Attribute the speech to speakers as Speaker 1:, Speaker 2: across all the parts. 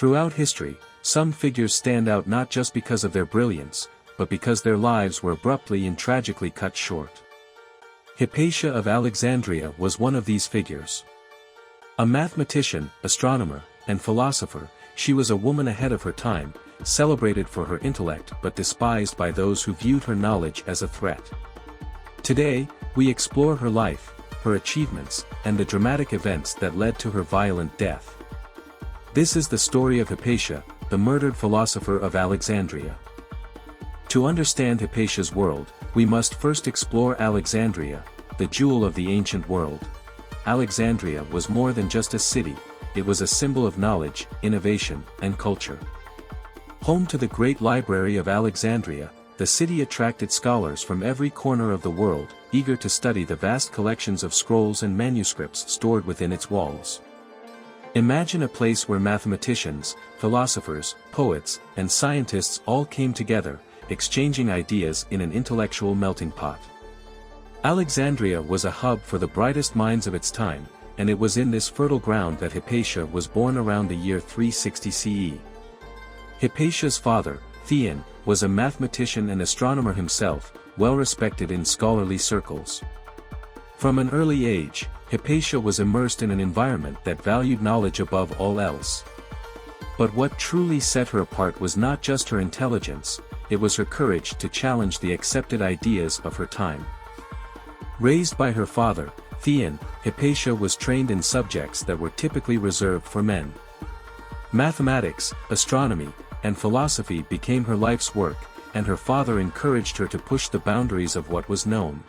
Speaker 1: Throughout history, some figures stand out not just because of their brilliance, but because their lives were abruptly and tragically cut short. Hypatia of Alexandria was one of these figures. A mathematician, astronomer, and philosopher, she was a woman ahead of her time, celebrated for her intellect but despised by those who viewed her knowledge as a threat. Today, we explore her life, her achievements, and the dramatic events that led to her violent death. This is the story of Hypatia, the murdered philosopher of Alexandria. To understand Hypatia's world, we must first explore Alexandria, the jewel of the ancient world. Alexandria was more than just a city, it was a symbol of knowledge, innovation, and culture. Home to the great library of Alexandria, the city attracted scholars from every corner of the world, eager to study the vast collections of scrolls and manuscripts stored within its walls. Imagine a place where mathematicians, philosophers, poets, and scientists all came together, exchanging ideas in an intellectual melting pot. Alexandria was a hub for the brightest minds of its time, and it was in this fertile ground that Hypatia was born around the year 360 CE. Hypatia's father, Theon, was a mathematician and astronomer himself, well respected in scholarly circles. From an early age, Hypatia was immersed in an environment that valued knowledge above all else. But what truly set her apart was not just her intelligence, it was her courage to challenge the accepted ideas of her time. Raised by her father, Theon, Hypatia was trained in subjects that were typically reserved for men. Mathematics, astronomy, and philosophy became her life's work, and her father encouraged her to push the boundaries of what was known.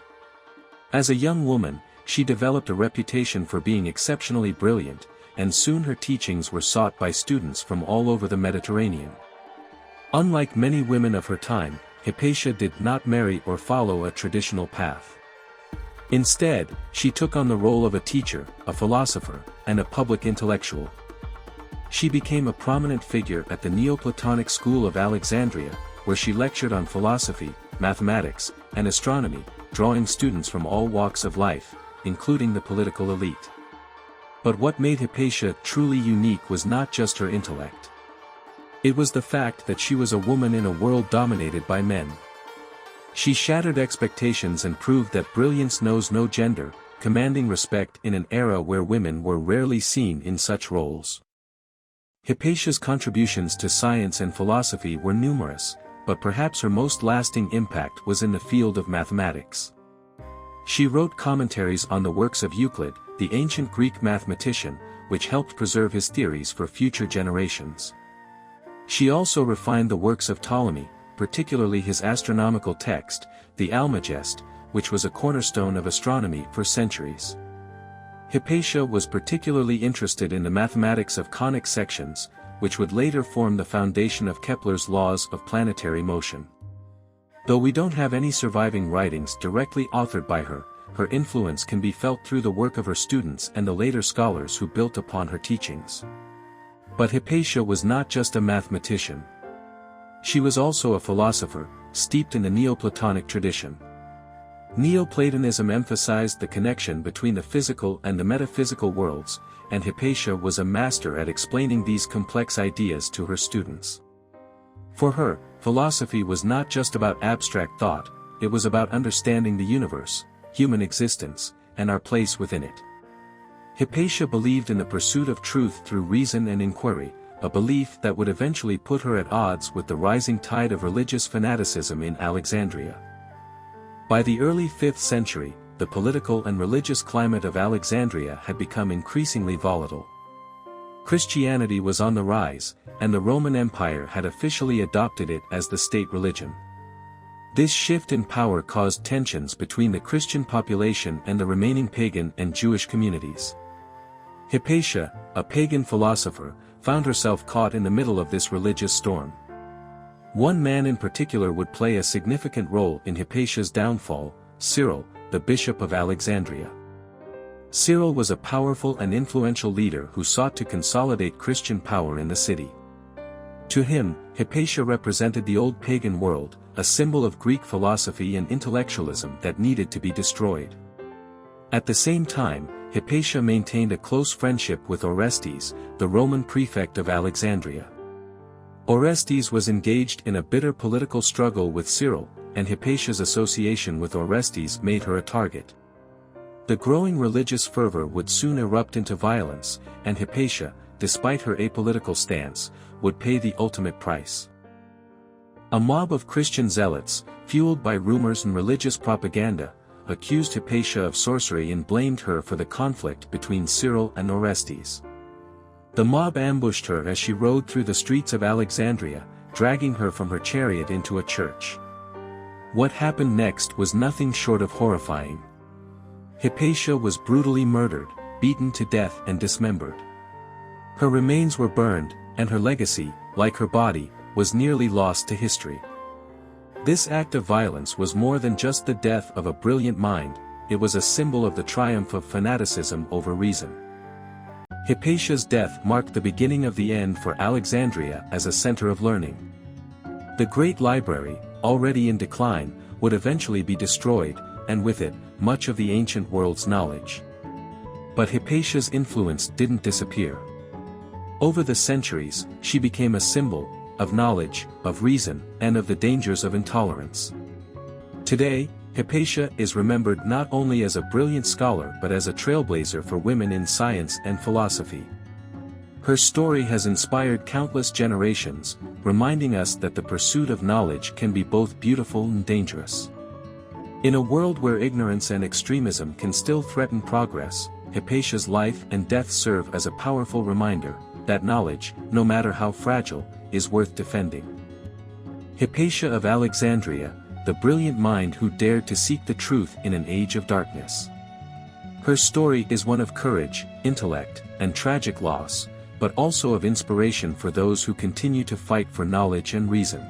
Speaker 1: As a young woman, she developed a reputation for being exceptionally brilliant, and soon her teachings were sought by students from all over the Mediterranean. Unlike many women of her time, Hypatia did not marry or follow a traditional path. Instead, she took on the role of a teacher, a philosopher, and a public intellectual. She became a prominent figure at the Neoplatonic school of Alexandria, where she lectured on philosophy, mathematics, and astronomy, drawing students from all walks of life, including the political elite. But what made Hypatia truly unique was not just her intellect. It was the fact that she was a woman in a world dominated by men. She shattered expectations and proved that brilliance knows no gender, commanding respect in an era where women were rarely seen in such roles. Hypatia's contributions to science and philosophy were numerous, but perhaps her most lasting impact was in the field of mathematics. She wrote commentaries on the works of Euclid, the ancient Greek mathematician, which helped preserve his theories for future generations. She also refined the works of Ptolemy, particularly his astronomical text, the Almagest, which was a cornerstone of astronomy for centuries. Hypatia was particularly interested in the mathematics of conic sections, which would later form the foundation of Kepler's laws of planetary motion. Though we don't have any surviving writings directly authored by her, her influence can be felt through the work of her students and the later scholars who built upon her teachings. But Hypatia was not just a mathematician. She was also a philosopher, steeped in the Neoplatonic tradition. Neoplatonism emphasized the connection between the physical and the metaphysical worlds, and Hypatia was a master at explaining these complex ideas to her students. For her, philosophy was not just about abstract thought, it was about understanding the universe, human existence, and our place within it. Hypatia believed in the pursuit of truth through reason and inquiry, a belief that would eventually put her at odds with the rising tide of religious fanaticism in Alexandria. By the early 5th century, the political and religious climate of Alexandria had become increasingly volatile. Christianity was on the rise, and the Roman Empire had officially adopted it as the state religion. This shift in power caused tensions between the Christian population and the remaining pagan and Jewish communities. Hypatia, a pagan philosopher, found herself caught in the middle of this religious storm. One man in particular would play a significant role in Hypatia's downfall, Cyril, the Bishop of Alexandria. Cyril was a powerful and influential leader who sought to consolidate Christian power in the city. To him, Hypatia represented the old pagan world, a symbol of Greek philosophy and intellectualism that needed to be destroyed. At the same time, Hypatia maintained a close friendship with Orestes, the Roman prefect of Alexandria. Orestes was engaged in a bitter political struggle with Cyril, and Hypatia's association with Orestes made her a target. The growing religious fervor would soon erupt into violence, and Hypatia, despite her apolitical stance, would pay the ultimate price. A mob of Christian zealots, fueled by rumors and religious propaganda, accused Hypatia of sorcery and blamed her for the conflict between Cyril and Orestes. The mob ambushed her as she rode through the streets of Alexandria, dragging her from her chariot into a church. What happened next was nothing short of horrifying. Hypatia was brutally murdered, beaten to death and dismembered. Her remains were burned, and her legacy, like her body, was nearly lost to history. This act of violence was more than just the death of a brilliant mind, it was a symbol of the triumph of fanaticism over reason. Hypatia's death marked the beginning of the end for Alexandria as a center of learning. The great library, already in decline, would eventually be destroyed, and with it, much of the ancient world's knowledge. But Hypatia's influence didn't disappear. Over the centuries, she became a symbol of knowledge, of reason, and of the dangers of intolerance. Today, Hypatia is remembered not only as a brilliant scholar but as a trailblazer for women in science and philosophy. Her story has inspired countless generations, reminding us that the pursuit of knowledge can be both beautiful and dangerous. In a world where ignorance and extremism can still threaten progress, Hypatia's life and death serve as a powerful reminder that knowledge, no matter how fragile, is worth defending. Hypatia of Alexandria, the brilliant mind who dared to seek the truth in an age of darkness. Her story is one of courage, intellect, and tragic loss, but also of inspiration for those who continue to fight for knowledge and reason.